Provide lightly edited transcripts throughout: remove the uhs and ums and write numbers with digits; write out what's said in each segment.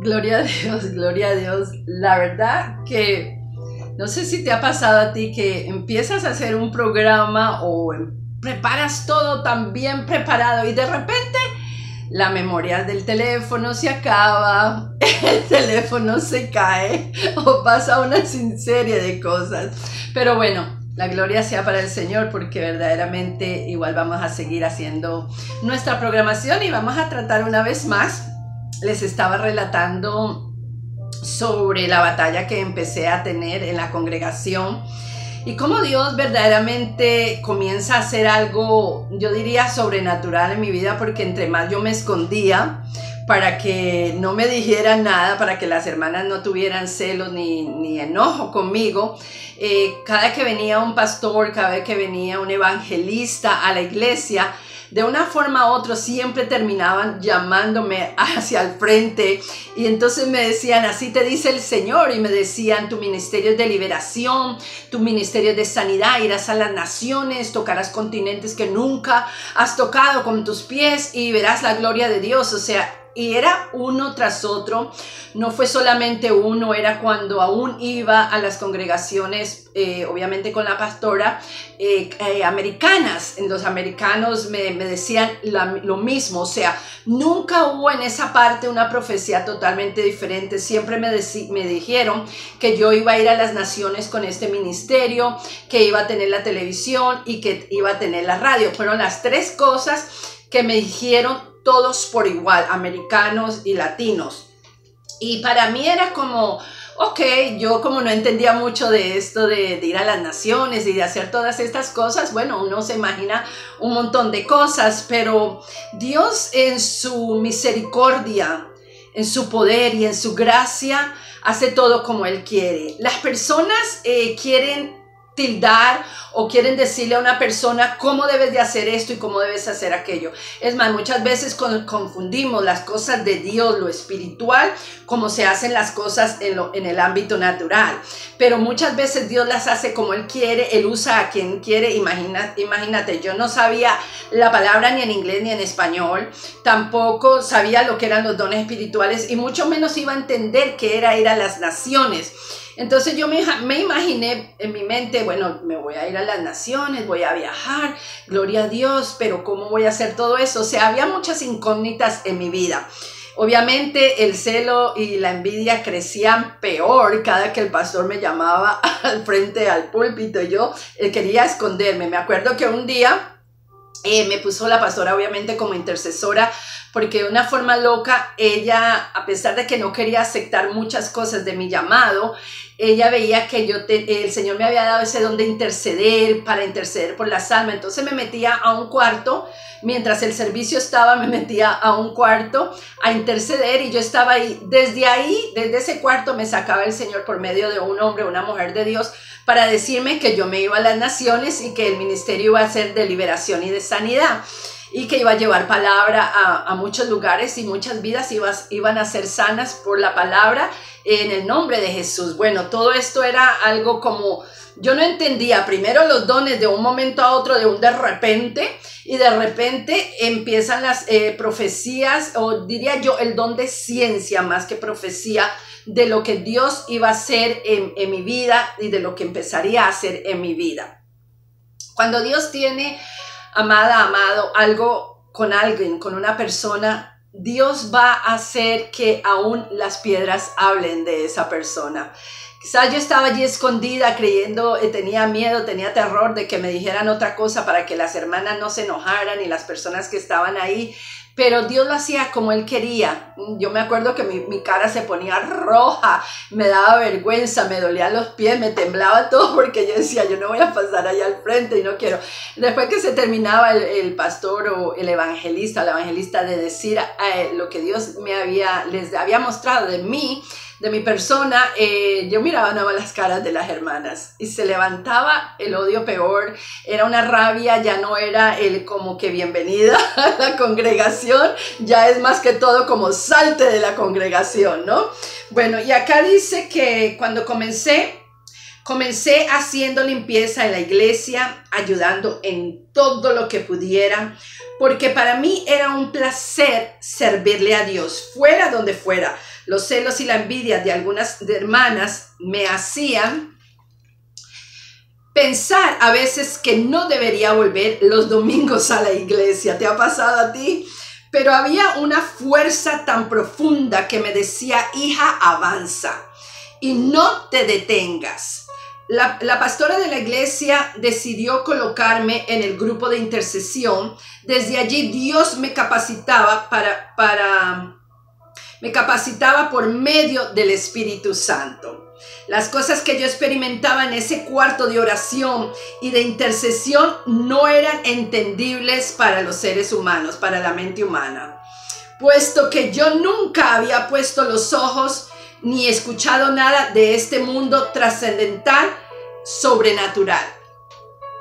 Gloria a Dios, gloria a Dios. La verdad que no sé si te ha pasado a ti que empiezas a hacer un programa o preparas todo tan bien preparado y de repente la memoria del teléfono se acaba, el teléfono se cae o pasa una serie de cosas. Pero bueno, la gloria sea para el Señor porque verdaderamente igual vamos a seguir haciendo nuestra programación y vamos a tratar una vez más. Les estaba relatando sobre la batalla que empecé a tener en la congregación y cómo Dios verdaderamente comienza a hacer algo, yo diría, sobrenatural en mi vida, porque entre más yo me escondía para que no me dijeran nada, para que las hermanas no tuvieran celos ni enojo conmigo, cada que venía un pastor, cada vez que venía un evangelista a la iglesia, de una forma u otra siempre terminaban llamándome hacia el frente y entonces me decían, así te dice el Señor, y me decían, tu ministerio es de liberación, tu ministerio es de sanidad, irás a las naciones, tocarás continentes que nunca has tocado con tus pies y verás la gloria de Dios. O sea, y era uno tras otro, no fue solamente uno, era cuando aún iba a las congregaciones, obviamente con la pastora, americanas. Los americanos me decían lo mismo, o sea, nunca hubo en esa parte una profecía totalmente diferente, siempre me dijeron que yo iba a ir a las naciones con este ministerio, que iba a tener la televisión y que iba a tener la radio. Fueron las tres cosas que me dijeron todos por igual, americanos y latinos. Y para mí era como, ok, yo como no entendía mucho de esto de ir a las naciones y de hacer todas estas cosas, bueno, uno se imagina un montón de cosas, pero Dios en su misericordia, en su poder y en su gracia, hace todo como Él quiere. Las personas quieren tildar o quieren decirle a una persona cómo debes de hacer esto y cómo debes hacer aquello. Es más, muchas veces confundimos las cosas de Dios, lo espiritual, como se hacen las cosas en el ámbito natural. Pero muchas veces Dios las hace como Él quiere, Él usa a quien quiere. Imagínate, yo no sabía la palabra ni en inglés ni en español, tampoco sabía lo que eran los dones espirituales y mucho menos iba a entender qué era ir a las naciones. Entonces yo me imaginé en mi mente, bueno, me voy a ir a las naciones, voy a viajar, gloria a Dios, pero ¿cómo voy a hacer todo eso? O sea, había muchas incógnitas en mi vida. Obviamente el celo y la envidia crecían peor cada que el pastor me llamaba al frente al púlpito. Yo quería esconderme. Me acuerdo que un día me puso la pastora obviamente como intercesora, porque de una forma loca ella, a pesar de que no quería aceptar muchas cosas de mi llamado, ella veía que el Señor me había dado ese don de interceder, para interceder por las almas. Entonces me metía a un cuarto, mientras el servicio estaba, me metía a un cuarto a interceder y yo estaba ahí. Desde ese cuarto me sacaba el Señor por medio de un hombre, una mujer de Dios, para decirme que yo me iba a las naciones y que el ministerio iba a ser de liberación y de sanidad, y que iba a llevar palabra a muchos lugares y muchas vidas iban a ser sanas por la palabra en el nombre de Jesús. Bueno, todo esto era algo como, yo no entendía primero los dones de un momento a otro, de un de repente, y de repente empiezan las profecías, o diría yo el don de ciencia más que profecía, de lo que Dios iba a hacer en mi vida y de lo que empezaría a hacer en mi vida. Cuando Dios tiene, amada, amado, algo con alguien, con una persona, Dios va a hacer que aún las piedras hablen de esa persona. Quizás yo estaba allí escondida creyendo, tenía miedo, tenía terror de que me dijeran otra cosa para que las hermanas no se enojaran y las personas que estaban ahí. Pero Dios lo hacía como Él quería. Yo me acuerdo que mi cara se ponía roja, me daba vergüenza, me dolían los pies, me temblaba todo porque yo decía, yo no voy a pasar allá al frente y no quiero. Después que se terminaba el pastor o el evangelista, la evangelista de decir lo que Dios les había mostrado de mí, de mi persona, yo miraba nada más las caras de las hermanas y se levantaba el odio peor, era una rabia, ya no era el como que bienvenida a la congregación, ya es más que todo como salte de la congregación, ¿no? Bueno, y acá dice que cuando comencé Comencé haciendo limpieza en la iglesia, ayudando en todo lo que pudiera, porque para mí era un placer servirle a Dios, fuera donde fuera. Los celos y la envidia de algunas hermanas me hacían pensar a veces que no debería volver los domingos a la iglesia. ¿Te ha pasado a ti? Pero había una fuerza tan profunda que me decía, hija, avanza y no te detengas. La pastora de la iglesia decidió colocarme en el grupo de intercesión. Desde allí Dios me capacitaba me capacitaba por medio del Espíritu Santo. Las cosas que yo experimentaba en ese cuarto de oración y de intercesión no eran entendibles para los seres humanos, para la mente humana, puesto que yo nunca había puesto los ojos ni escuchado nada de este mundo trascendental, sobrenatural.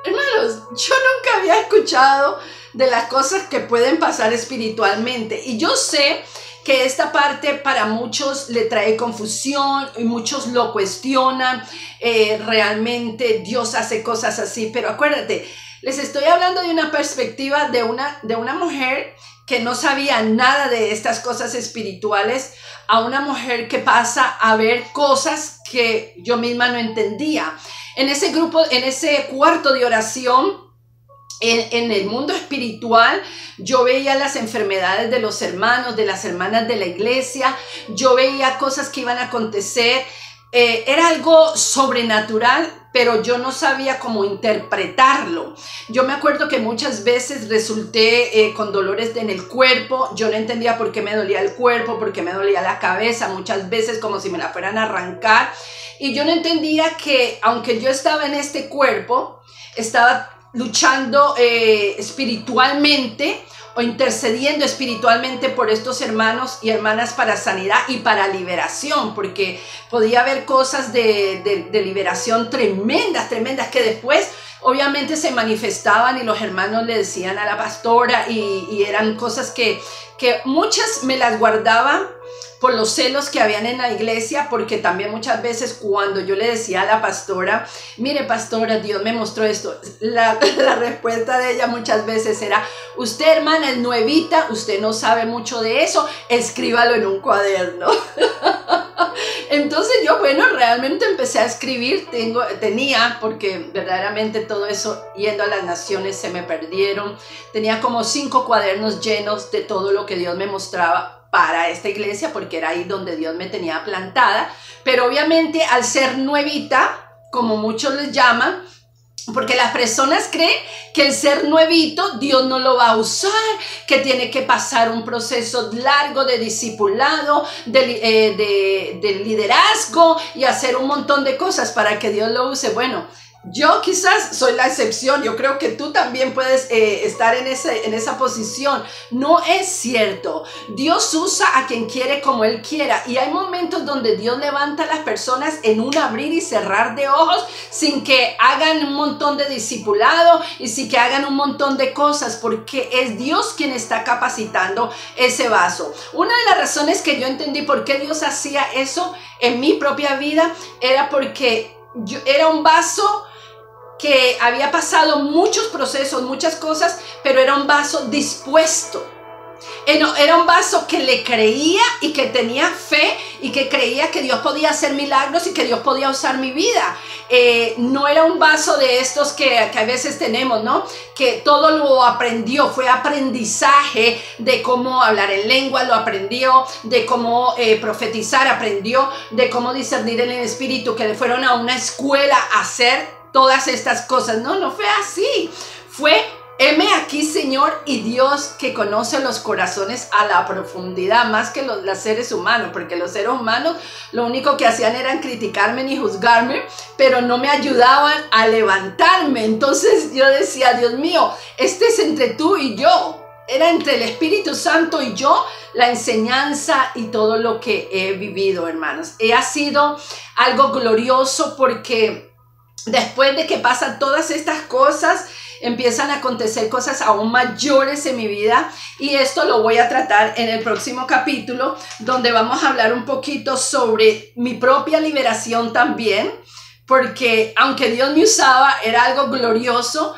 Hermanos, yo nunca había escuchado de las cosas que pueden pasar espiritualmente, y yo sé que esta parte para muchos le trae confusión y muchos lo cuestionan. Realmente Dios hace cosas así, pero acuérdate, les estoy hablando de una perspectiva de una mujer que no sabía nada de estas cosas espirituales, a una mujer que pasa a ver cosas que yo misma no entendía. En ese grupo, en ese cuarto de oración, en el mundo espiritual, yo veía las enfermedades de los hermanos, de las hermanas de la iglesia. Yo veía cosas que iban a acontecer. Era algo sobrenatural, pero yo no sabía cómo interpretarlo. Yo me acuerdo que muchas veces resulté con dolores en el cuerpo. Yo no entendía por qué me dolía el cuerpo, por qué me dolía la cabeza, muchas veces como si me la fueran a arrancar. Y yo no entendía que aunque yo estaba en este cuerpo, estaba luchando espiritualmente o intercediendo espiritualmente por estos hermanos y hermanas para sanidad y para liberación, porque podía haber cosas de liberación tremendas que después obviamente se manifestaban y los hermanos le decían a la pastora, y eran cosas que muchas me las guardaba por los celos que habían en la iglesia, porque también muchas veces cuando yo le decía a la pastora, mire pastora, Dios me mostró esto, la respuesta de ella muchas veces era, usted hermana es nuevita, usted no sabe mucho de eso, escríbalo en un cuaderno. Entonces yo, bueno, realmente empecé a escribir, tenía, porque verdaderamente todo eso, yendo a las naciones, se me perdieron. Tenía como 5 cuadernos llenos de todo lo que Dios me mostraba para esta iglesia, porque era ahí donde Dios me tenía plantada. Pero obviamente al ser nuevita, como muchos les llaman, porque las personas creen que el ser nuevito Dios no lo va a usar, que tiene que pasar un proceso largo de discipulado, de liderazgo y hacer un montón de cosas para que Dios lo use. Bueno, yo quizás soy la excepción. Yo creo que tú también puedes estar en esa posición. No es cierto. Dios usa a quien quiere como Él quiera. Y hay momentos donde Dios levanta a las personas en un abrir y cerrar de ojos sin que hagan un montón de discipulado y sin que hagan un montón de cosas, porque es Dios quien está capacitando ese vaso. Una de las razones que yo entendí por qué Dios hacía eso en mi propia vida era porque yo era un vaso que había pasado muchos procesos, muchas cosas, pero era un vaso dispuesto. Era un vaso que le creía y que tenía fe y que creía que Dios podía hacer milagros y que Dios podía usar mi vida. No era un vaso de estos que a veces tenemos, ¿no? Que todo lo aprendió, fue aprendizaje de cómo hablar en lengua, lo aprendió, de cómo profetizar, aprendió de cómo discernir en el espíritu, que le fueron a una escuela a hacer todas estas cosas. No fue así. Fue, heme aquí, Señor, y Dios que conoce los corazones a la profundidad, más que los seres humanos, porque los seres humanos lo único que hacían era criticarme y juzgarme, pero no me ayudaban a levantarme. Entonces yo decía, Dios mío, este es entre tú y yo. Era entre el Espíritu Santo y yo la enseñanza y todo lo que he vivido, hermanos. Ha sido algo glorioso, porque después de que pasan todas estas cosas, empiezan a acontecer cosas aún mayores en mi vida, y esto lo voy a tratar en el próximo capítulo, donde vamos a hablar un poquito sobre mi propia liberación también, porque aunque Dios me usaba, era algo glorioso.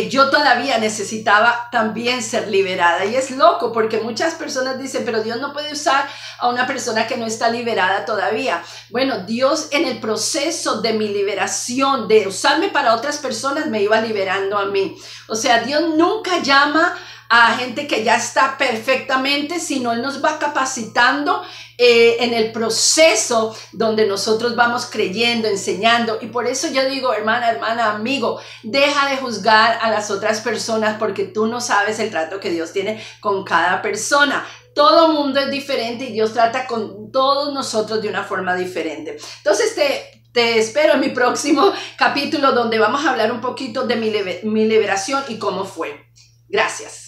Yo todavía necesitaba también ser liberada. Y es loco porque muchas personas dicen, pero Dios no puede usar a una persona que no está liberada todavía. Bueno, Dios en el proceso de mi liberación, de usarme para otras personas, me iba liberando a mí. O sea, Dios nunca llama a gente que ya está perfectamente, sino Él nos va capacitando en el proceso donde nosotros vamos creyendo, enseñando. Y por eso yo digo, hermana, amigo, deja de juzgar a las otras personas porque tú no sabes el trato que Dios tiene con cada persona. Todo mundo es diferente y Dios trata con todos nosotros de una forma diferente. Entonces te espero en mi próximo capítulo donde vamos a hablar un poquito de mi liberación y cómo fue. Gracias.